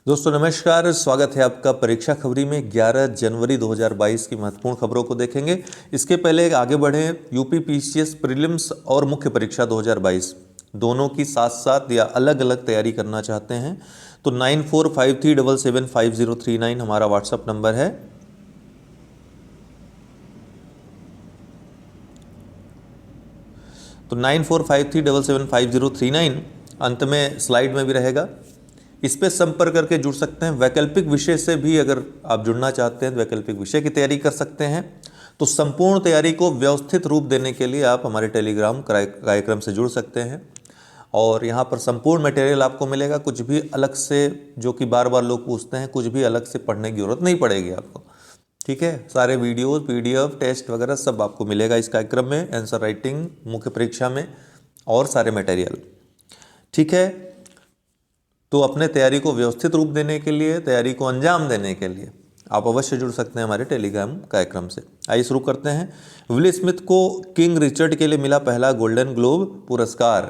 दोस्तों नमस्कार, स्वागत है आपका परीक्षा खबरी में। 11 जनवरी 2022 की महत्वपूर्ण खबरों को देखेंगे। इसके पहले आगे बढ़ें, यूपी पीसीएस प्रीलिम्स और मुख्य परीक्षा 2022 दोनों की साथ साथ या अलग अलग तैयारी करना चाहते हैं तो 9453775039 हमारा व्हाट्सएप नंबर है। तो 9453775039 अंत में स्लाइड में भी रहेगा, इस पे संपर्क करके जुड़ सकते हैं। वैकल्पिक विषय से भी अगर आप जुड़ना चाहते हैं तो वैकल्पिक विषय की तैयारी कर सकते हैं। तो संपूर्ण तैयारी को व्यवस्थित रूप देने के लिए आप हमारे टेलीग्राम कार्यक्रम से जुड़ सकते हैं और यहाँ पर संपूर्ण मटेरियल आपको मिलेगा। कुछ भी अलग से, जो कि बार बार लोग पूछते हैं, कुछ भी अलग से पढ़ने की जरूरत नहीं पड़ेगी आपको। ठीक है, सारे वीडियोस, पीडीएफ, टेस्ट वगैरह सब आपको मिलेगा इस कार्यक्रम में, आंसर राइटिंग, मुख्य परीक्षा में और सारे मटेरियल। ठीक है, तो अपने तैयारी को व्यवस्थित रूप देने के लिए, तैयारी को अंजाम देने के लिए आप अवश्य जुड़ सकते हैं हमारे टेलीग्राम कार्यक्रम से। आइए शुरू करते हैं। विल स्मिथ को किंग रिचर्ड के लिए मिला पहला गोल्डन ग्लोब पुरस्कार।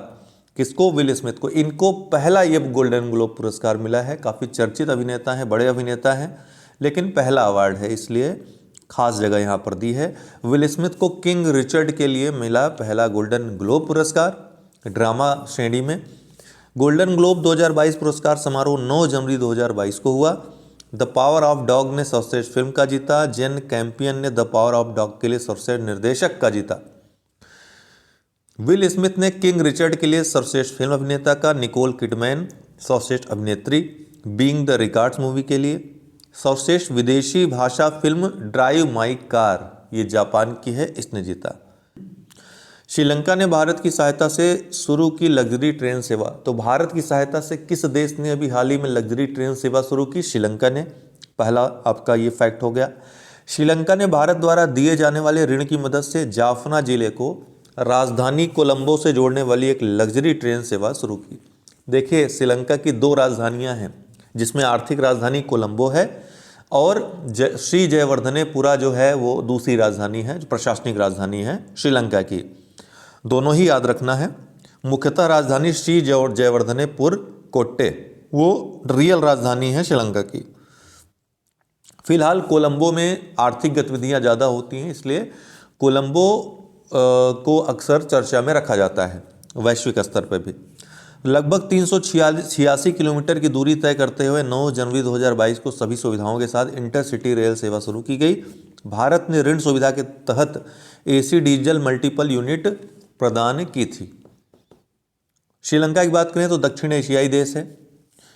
किसको? विल स्मिथ को। इनको पहला ये गोल्डन ग्लोब पुरस्कार मिला है। काफ़ी चर्चित अभिनेता हैं, बड़े अभिनेता हैं, लेकिन पहला अवार्ड है, इसलिए खास जगह यहाँ पर दी है। विल स्मिथ को किंग रिचर्ड के लिए मिला पहला गोल्डन ग्लोब पुरस्कार ड्रामा श्रेणी में। गोल्डन ग्लोब 2022 पुरस्कार समारोह 9 जनवरी 2022 को हुआ। द पावर ऑफ डॉग ने सर्वश्रेष्ठ फिल्म का जीता। जेन कैंपियन ने द पावर ऑफ डॉग के लिए सर्वश्रेष्ठ निर्देशक का जीता। विल स्मिथ ने किंग रिचर्ड के लिए सर्वश्रेष्ठ फिल्म अभिनेता का, निकोल किडमैन सर्वश्रेष्ठ अभिनेत्री बीइंग द रिकॉर्ड्स मूवी के लिए, सर्वश्रेष्ठ विदेशी भाषा फिल्म ड्राइव माई कार, ये जापान की है, इसने जीता। श्रीलंका ने भारत की सहायता से शुरू की लग्जरी ट्रेन सेवा। तो भारत की सहायता से किस देश ने अभी हाल ही में लग्जरी ट्रेन सेवा शुरू की? श्रीलंका ने। पहला आपका ये फैक्ट हो गया। श्रीलंका ने भारत द्वारा दिए जाने वाले ऋण की मदद से जाफना जिले को राजधानी कोलंबो से जोड़ने वाली एक लग्जरी ट्रेन सेवा शुरू की। देखिए, श्रीलंका की 2 राजधानियाँ हैं, जिसमें आर्थिक राजधानी कोलंबो है और श्री जयवर्धनेपुरा जो है वो दूसरी राजधानी है, जो प्रशासनिक राजधानी है श्रीलंका की। दोनों ही याद रखना है। मुख्यतः राजधानी श्री जयवर्धनेपुर कोट्टे, वो रियल राजधानी है श्रीलंका की। फिलहाल कोलंबो में आर्थिक गतिविधियां ज़्यादा होती हैं, इसलिए कोलंबो को अक्सर चर्चा में रखा जाता है वैश्विक स्तर पर भी। लगभग 386 किलोमीटर की दूरी तय करते हुए 9 जनवरी 2022 को सभी सुविधाओं के साथ इंटरसिटी रेल सेवा शुरू की गई। भारत ने ऋण सुविधा के तहत एसी डीजल मल्टीपल यूनिट प्रदान की थी। श्रीलंका की बात करें तो दक्षिण एशियाई देश है,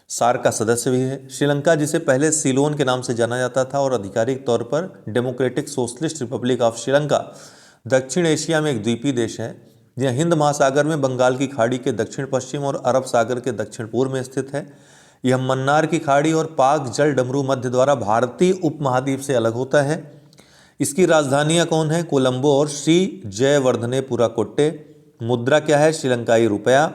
सार्क का सदस्य भी है। श्रीलंका, जिसे पहले सीलोन के नाम से जाना जाता था और आधिकारिक तौर पर democratic socialist Republic of Sri Lanka, दक्षिण एशिया में एक द्वीपीय देश है, यह हिंद महासागर में बंगाल की खाड़ी के दक्षिण पश्चिम और अरब सागर के दक्षिण पूर्व में स्थित है। यह मन्नार की खाड़ी और पाक जल डमरू मध्य द्वारा भारतीय उपमहाद्वीप से अलग होता है। इसकी राजधानियां कौन है? कोलंबो और श्री जयवर्धनेपुरा कोट्टे। मुद्रा क्या है? श्रीलंकाई रुपया।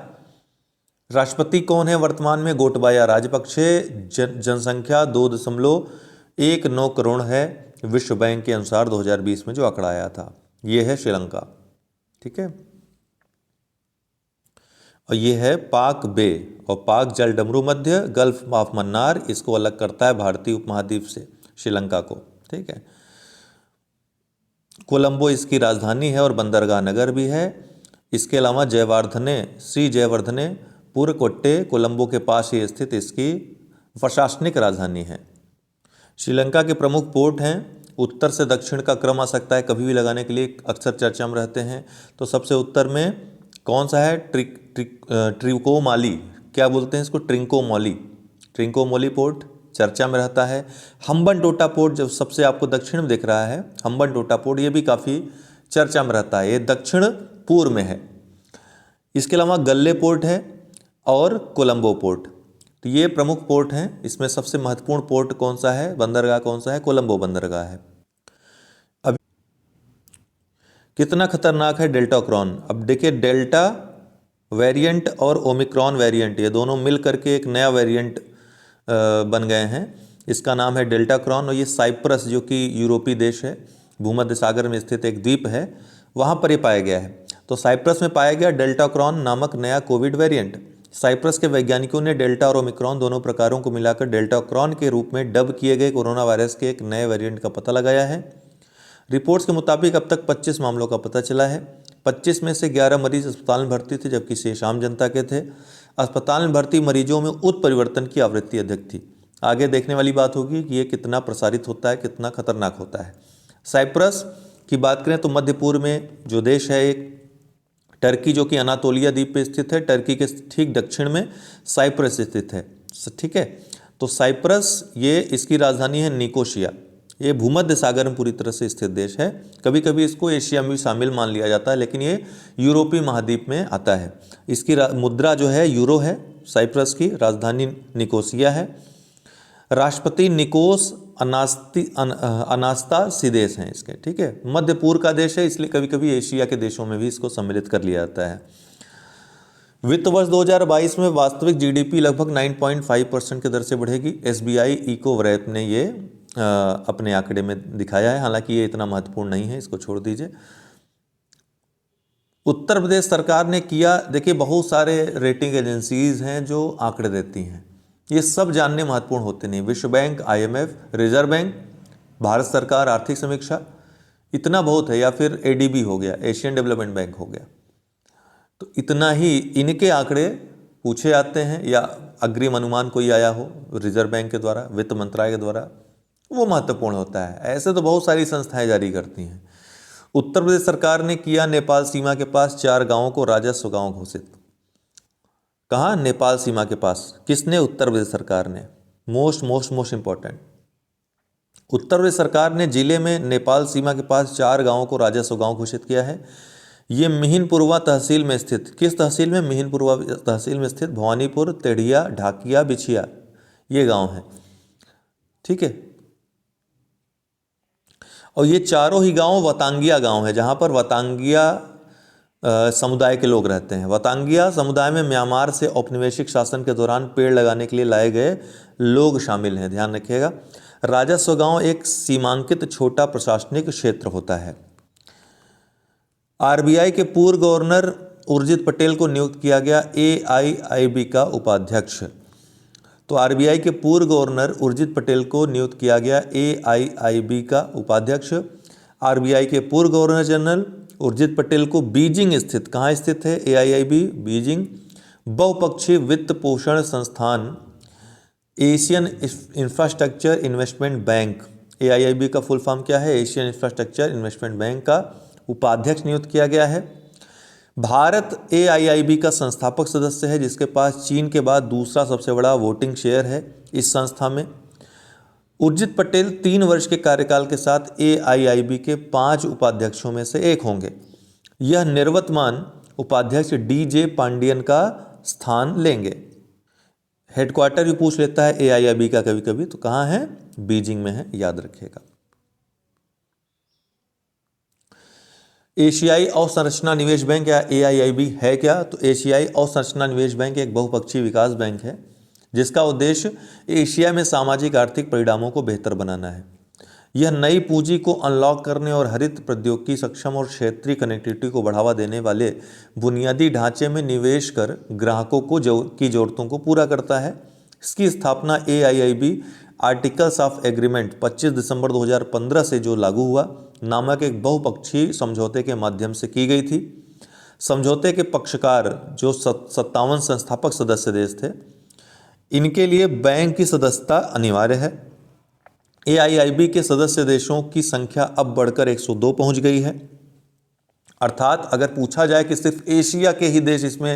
राष्ट्रपति कौन है वर्तमान में? गोटबाया राजपक्षे। जनसंख्या 2.19 करोड़ है, विश्व बैंक के अनुसार 2020 में जो आंकड़ा आया था। यह है श्रीलंका। ठीक है, और ये है पाक बे और पाक जल डमरू मध्य, गल्फ ऑफ मन्नार, इसको अलग करता है भारतीय उपमहाद्वीप से श्रीलंका को। ठीक है, कोलंबो इसकी राजधानी है और बंदरगाह नगर भी है। इसके अलावा श्री जयवर्धनेपुर कोट्टे कोलंबो के पास ही स्थित इसकी प्रशासनिक राजधानी है। श्रीलंका के प्रमुख पोर्ट हैं। उत्तर से दक्षिण का क्रम आ सकता है कभी भी लगाने के लिए, अक्सर चर्चा में रहते हैं। तो सबसे उत्तर में कौन सा है? ट्रिकोमाली, क्या बोलते हैं इसको? ट्रिंकोमोली पोर्ट चर्चा में रहता है। हम्बनटोटा पोर्ट जो सबसे आपको दक्षिण में दिख रहा है, हम्बनटोटा पोर्ट, ये भी काफ़ी चर्चा में रहता है, ये दक्षिण पूर्व में है। इसके अलावा गल्ले पोर्ट है और कोलंबो पोर्ट, तो ये प्रमुख पोर्ट हैं। इसमें सबसे महत्वपूर्ण पोर्ट कौन सा है, बंदरगाह कौन सा है? कोलंबो बंदरगाह है। अब कितना खतरनाक है डेल्टाक्रॉन? अब देखिए, डेल्टा वेरिएंट और ओमिक्रॉन वेरिएंट, ये दोनों मिल करके एक नया वेरिएंट बन गए हैं। इसका नाम है डेल्टाक्रॉन और ये साइप्रस, जो कि यूरोपीय देश है, भूमध्य सागर में स्थित एक द्वीप है, वहाँ पर ये पाया गया है। तो साइप्रस में पाया गया डेल्टाक्रॉन नामक नया कोविड वेरिएंट साइप्रस के वैज्ञानिकों ने डेल्टा और ओमिक्रॉन दोनों प्रकारों को मिलाकर डेल्टा ओमिक्रॉन के रूप में डब किए गए कोरोना वायरस के एक नए वेरिएंट का पता लगाया है। रिपोर्ट्स के मुताबिक अब तक 25 मामलों का पता चला है। 25 में से 11 मरीज अस्पताल में भर्ती थे, जबकि शेष आम जनता के थे। अस्पताल में भर्ती मरीजों में उत्परिवर्तन की आवृत्ति अधिक थी। आगे देखने वाली बात होगी कि ये कितना प्रसारित होता है, कितना खतरनाक होता है। साइप्रस की बात करें तो मध्य पूर्व में जो देश है एक टर्की, जो कि अनातोलिया द्वीप पे स्थित है। टर्की के ठीक दक्षिण में साइप्रस स्थित है। ठीक है, तो साइप्रस ये इसकी राजधानी है निकोसिया। ये भूमध्य सागर में पूरी तरह से स्थित देश है। कभी कभी इसको एशिया में भी शामिल मान लिया जाता है, लेकिन ये यूरोपीय महाद्वीप में आता है। इसकी मुद्रा जो है यूरो है। साइप्रस की राजधानी निकोसिया है। राष्ट्रपति निकोस अनास्तासिदेस हैं इसके। ठीक है, मध्य पूर्व का देश है, इसलिए कभी कभी एशिया के देशों में भी इसको सम्मिलित कर लिया जाता है। वित्त वर्ष 2022 में वास्तविक जीडीपी लगभग 9.5% की दर से बढ़ेगी। एसबीआई इकोवैप ने ये अपने आंकड़े में दिखाया है। हालांकि ये इतना महत्वपूर्ण नहीं है, इसको छोड़ दीजिए। उत्तर प्रदेश सरकार ने किया, देखिए बहुत सारे रेटिंग एजेंसीज हैं जो आंकड़े देती हैं, ये सब जानने महत्वपूर्ण होते नहीं। विश्व bank, IMF, reserve bank, Bharat सरकार आर्थिक समीक्षा, इतना बहुत है। या फिर एडीबी हो गया, एशियन डेवलपमेंट बैंक हो गया, तो इतना ही इनके आंकड़े पूछे जाते हैं। या अग्रिम अनुमान कोई आया हो रिजर्व बैंक के द्वारा, वित्त मंत्रालय के द्वारा, वो महत्वपूर्ण होता है। ऐसे तो बहुत सारी संस्थाएं जारी करती हैं। उत्तर प्रदेश सरकार ने किया नेपाल सीमा के पास 4 गांवों को राजस्व गांव घोषित। कहाँ? नेपाल सीमा के पास। किसने? उत्तर प्रदेश सरकार ने। मोस्ट इंपॉर्टेंट, उत्तर प्रदेश सरकार ने जिले में नेपाल सीमा के पास 4 गांवों को राजस्व गांव घोषित किया है। ये मिहिनपुरवा तहसील में स्थित, किस तहसील में? मिहिनपुरवा तहसील में स्थित भवानीपुर, तेढ़िया, ढाकिया, बिछिया, ये गांव हैं। ठीक है, और ये चारों ही गांव वतांगिया गांव है, जहां पर वतांगिया समुदाय के लोग रहते हैं। वतांगिया समुदाय में म्यांमार से औपनिवेशिक शासन के दौरान पेड़ लगाने के लिए लाए गए लोग शामिल हैं, ध्यान रखिएगा। राजस्व गांव एक सीमांकित छोटा प्रशासनिक क्षेत्र होता है। आरबीआई के पूर्व गवर्नर उर्जित पटेल को नियुक्त किया गया एआईआईबी का उपाध्यक्ष। तो आरबीआई के पूर्व गवर्नर उर्जित पटेल को नियुक्त किया गया एआईआईबी का उपाध्यक्ष। आरबीआई के पूर्व गवर्नर जनरल उर्जित पटेल को बीजिंग स्थित, कहाँ स्थित है एआईआईबी? बीजिंग बहुपक्षीय वित्त पोषण संस्थान Asian infrastructure investment bank, AIIB का फुल फॉर्म क्या है? एशियन इंफ्रास्ट्रक्चर इन्वेस्टमेंट बैंक का उपाध्यक्ष नियुक्त किया गया है। भारत एआईआईबी का संस्थापक सदस्य है, जिसके पास चीन के बाद दूसरा सबसे बड़ा वोटिंग शेयर है इस संस्था में। उर्जित पटेल 3 वर्ष के कार्यकाल के साथ एआईआईबी के 5 उपाध्यक्षों में से एक होंगे। यह निर्वतमान उपाध्यक्ष डीजे पांडियन का स्थान लेंगे। हेडक्वार्टर भी पूछ लेता है एआईआईबी का कभी कभी, तो कहाँ है? बीजिंग में है, याद रखिएगा। एशियाई अवसंरचना निवेश बैंक या एआईआईबी है क्या? तो एशियाई अवसंरचना निवेश बैंक एक बहुपक्षीय विकास बैंक है, जिसका उद्देश्य एशिया में सामाजिक आर्थिक परिणामों को बेहतर बनाना है। यह नई पूंजी को अनलॉक करने और हरित प्रौद्योगिकी सक्षम और क्षेत्रीय कनेक्टिविटी को बढ़ावा देने वाले बुनियादी ढांचे में निवेश कर ग्राहकों को की जरूरतों को पूरा करता है। इसकी स्थापना एआईआईबी आर्टिकल्स ऑफ एग्रीमेंट 25 दिसंबर 2015 से जो लागू हुआ नामक एक बहुपक्षीय समझौते के माध्यम से की गई थी। समझौते के पक्षकार जो 57 संस्थापक सदस्य देश थे, इनके लिए बैंक की सदस्यता अनिवार्य है। एआईआईबी के सदस्य देशों की संख्या अब बढ़कर 102 पहुंच गई है। अर्थात अगर पूछा जाए कि सिर्फ एशिया के ही देश इसमें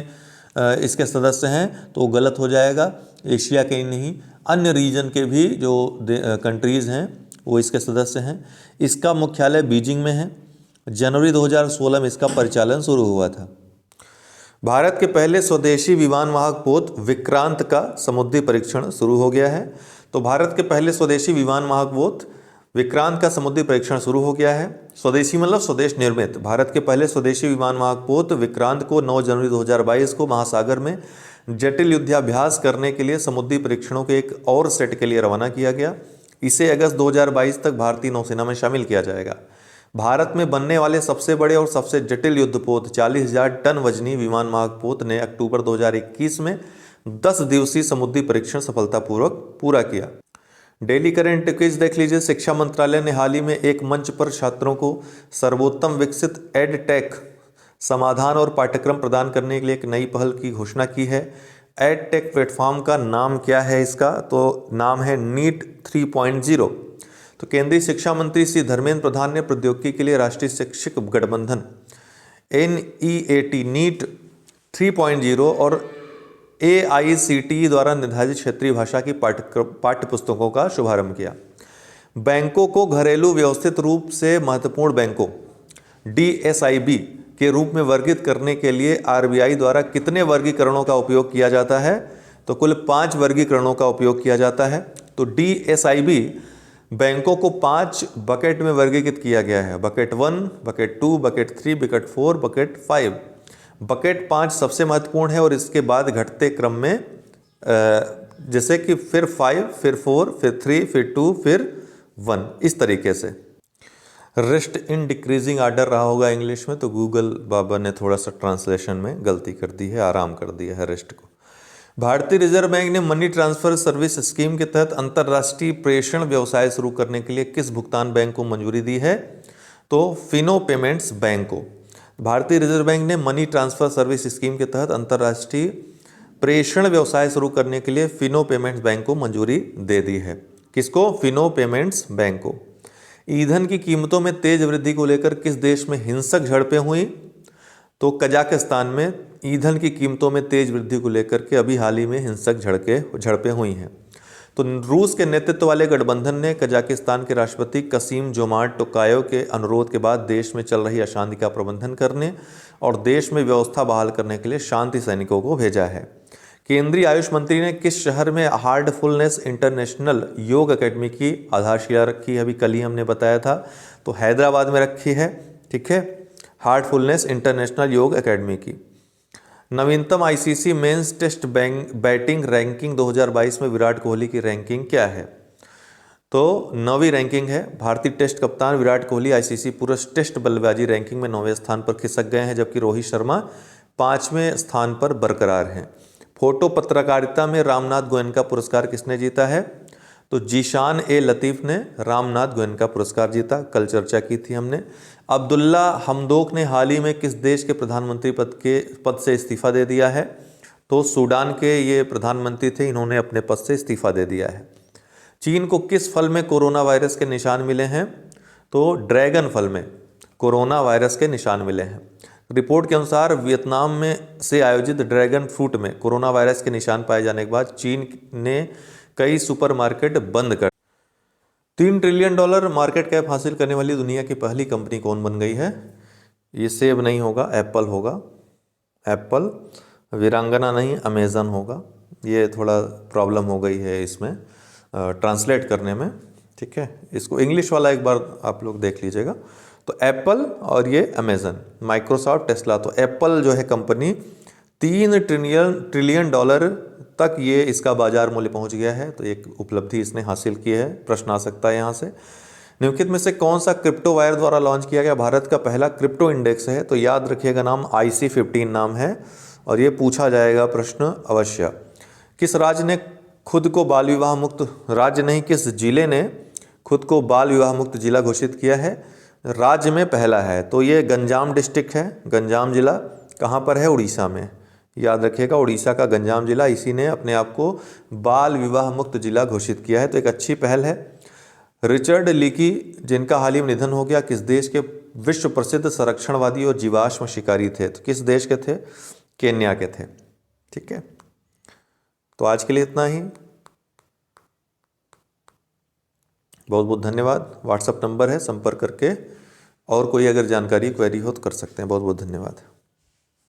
इसके सदस्य हैं तो गलत हो जाएगा। एशिया के ही नहीं, अन्य रीजन के भी जो कंट्रीज़ हैं वो इसके सदस्य हैं। इसका मुख्यालय बीजिंग में है। जनवरी 2016 में इसका परिचालन शुरू हुआ था। भारत के पहले स्वदेशी विमानवाहक पोत विक्रांत का समुद्री परीक्षण शुरू हो गया है। तो भारत के पहले स्वदेशी विमानवाहक पोत विक्रांत का समुद्री परीक्षण शुरू हो गया है। स्वदेशी मतलब स्वदेश निर्मित। भारत के पहले स्वदेशी विमानवाहक पोत विक्रांत को 9 जनवरी 2022 को महासागर में जटिल युद्धाभ्यास करने के लिए समुद्री परीक्षणों के एक और सेट के लिए रवाना किया गया। इसे अगस्त 2022 तक भारतीय नौसेना में शामिल किया जाएगा। भारत में बनने वाले सबसे बड़े और सबसे जटिल युद्धपोत 40,000 टन वजनी विमान वाहक पोत ने अक्टूबर 2021 में 10 दिवसीय समुद्री परीक्षण सफलतापूर्वक पूरा किया। डेली करंट क्विज देख लीजिए। शिक्षा मंत्रालय ने हाल ही में एक मंच पर छात्रों को सर्वोत्तम विकसित एडटेक समाधान और पाठ्यक्रम प्रदान करने के लिए एक नई पहल की घोषणा की है। एडटेक प्लेटफॉर्म का नाम क्या है इसका? तो नाम है नीट 3.0। तो केंद्रीय शिक्षा मंत्री श्री धर्मेंद्र प्रधान ने प्रौद्योगिकी के लिए राष्ट्रीय शैक्षिक गठबंधन NEAT नीट 3.0 और AICTE द्वारा निर्धारित क्षेत्रीय भाषा की पाठ्य पुस्तकों का शुभारंभ किया। बैंकों को घरेलू व्यवस्थित रूप से महत्वपूर्ण बैंकों DSIB के रूप में वर्गीकृत करने के लिए RBI द्वारा कितने वर्गीकरणों का उपयोग किया जाता है? तो कुल 5 वर्गीकरणों का उपयोग किया जाता है। तो DSIB बैंकों को 5 बकेट में वर्गीकृत किया गया है। Bucket 1, bucket 2, bucket 3, bucket 4, bucket 5। Bucket 5 सबसे महत्वपूर्ण है और इसके बाद घटते क्रम में जैसे कि फिर 5, फिर 4, फिर 3, फिर 2, फिर 1, इस तरीके से। रेस्ट इन डिक्रीजिंग आर्डर रहा होगा इंग्लिश में, तो गूगल बाबा ने थोड़ा सा ट्रांसलेशन में गलती कर दी है, आराम कर दिया है रेस्ट को। भारतीय रिजर्व बैंक ने मनी ट्रांसफर सर्विस स्कीम के तहत अंतर्राष्ट्रीय प्रेषण व्यवसाय शुरू करने के लिए किस भुगतान बैंक को मंजूरी दी है? तो फिनो पेमेंट्स बैंक को। भारतीय रिजर्व बैंक ने मनी ट्रांसफर सर्विस स्कीम के तहत अंतर्राष्ट्रीय प्रेषण व्यवसाय शुरू करने के लिए फिनो पेमेंट्स बैंक को मंजूरी दे दी है। किसको? फिनो पेमेंट्स बैंक को। ईंधन की कीमतों में तेज वृद्धि को लेकर किस देश में हिंसक झड़पें हुई? तो कजाकिस्तान में ईंधन की कीमतों में तेज वृद्धि को लेकर के अभी हाल ही में हिंसक झड़पें हुई हैं। तो रूस के नेतृत्व वाले गठबंधन ने कजाकिस्तान के राष्ट्रपति कसीम जोमार्ट टोकायव के अनुरोध के बाद देश में चल रही अशांति का प्रबंधन करने और देश में व्यवस्था बहाल करने के लिए शांति सैनिकों को भेजा है। केंद्रीय आयुष मंत्री ने किस शहर में हार्टफुलनेस इंटरनेशनल योग एकेडमी की आधारशिला रखी है? अभी कल ही हमने बताया था, तो हैदराबाद में रखी है। ठीक है, हार्टफुलनेस इंटरनेशनल योग एकेडमी की। नवीनतम ICC men's test batting ranking 2022 में विराट कोहली की रैंकिंग क्या है? तो 9वीं रैंकिंग है। भारतीय टेस्ट कप्तान विराट कोहली ICC पुरुष टेस्ट बल्लेबाजी रैंकिंग में 9वें स्थान पर खिसक गए हैं, जबकि रोहित शर्मा 5वें स्थान पर बरकरार हैं। फोटो पत्रकारिता में रामनाथ गोयनका पुरस्कार किसने जीता है? तो जीशान ए लतीफ़ ने रामनाथ गोयनका पुरस्कार जीता। कल चर्चा की थी हमने। अब्दुल्ला हमदोक ने हाल ही में किस देश के प्रधानमंत्री पद से इस्तीफा दे दिया है? तो सूडान के ये प्रधानमंत्री थे, इन्होंने अपने पद से इस्तीफा दे दिया है। चीन को किस फल में कोरोना वायरस के निशान मिले हैं? तो ड्रैगन फल में कोरोना वायरस के निशान मिले हैं। रिपोर्ट के अनुसार वियतनाम में से आयोजित ड्रैगन फ्रूट में कोरोना वायरस के निशान पाए जाने के बाद चीन ने कई सुपरमार्केट बंद कर। $3 ट्रिलियन मार्केट कैप हासिल करने वाली दुनिया की पहली कंपनी कौन बन गई है? ये सेब नहीं होगा, एप्पल होगा। एप्पल। वीरांगना नहीं, अमेजन होगा। ये थोड़ा प्रॉब्लम हो गई है इसमें ट्रांसलेट करने में। ठीक है, इसको इंग्लिश वाला एक बार आप लोग देख लीजिएगा। तो एप्पल और ये अमेजन, माइक्रोसॉफ्ट, टेस्ला। तो एप्पल जो है कंपनी $3 ट्रिलियन तक ये इसका बाजार मूल्य पहुंच गया है। तो एक उपलब्धि इसने हासिल की है। प्रश्न आ सकता है यहाँ से। निम्नलिखित में से कौन सा क्रिप्टो वायर द्वारा लॉन्च किया गया भारत का पहला क्रिप्टो इंडेक्स है? तो याद रखिएगा, नाम IC15 नाम है और ये पूछा जाएगा प्रश्न अवश्य। किस राज्य ने खुद को बाल विवाह मुक्त, राज्य नहीं किस जिले ने खुद को बाल विवाह मुक्त जिला घोषित किया है? राज्य में पहला है, तो ये गंजाम डिस्ट्रिक्ट है। गंजाम जिला कहाँ पर है? उड़ीसा में। याद रखिएगा, उड़ीसा का गंजाम जिला, इसी ने अपने आप को बाल विवाह मुक्त जिला घोषित किया है। तो एक अच्छी पहल है। रिचर्ड लीकी, जिनका हाल ही में निधन हो गया, किस देश के विश्व प्रसिद्ध संरक्षणवादी और जीवाश्म शिकारी थे? तो किस देश के थे? केन्या के थे। ठीक है, तो आज के लिए इतना ही। बहुत बहुत धन्यवाद। व्हाट्सएप नंबर है, संपर्क करके और कोई अगर जानकारी क्वेरी हो तो कर सकते हैं। बहुत बहुत धन्यवाद।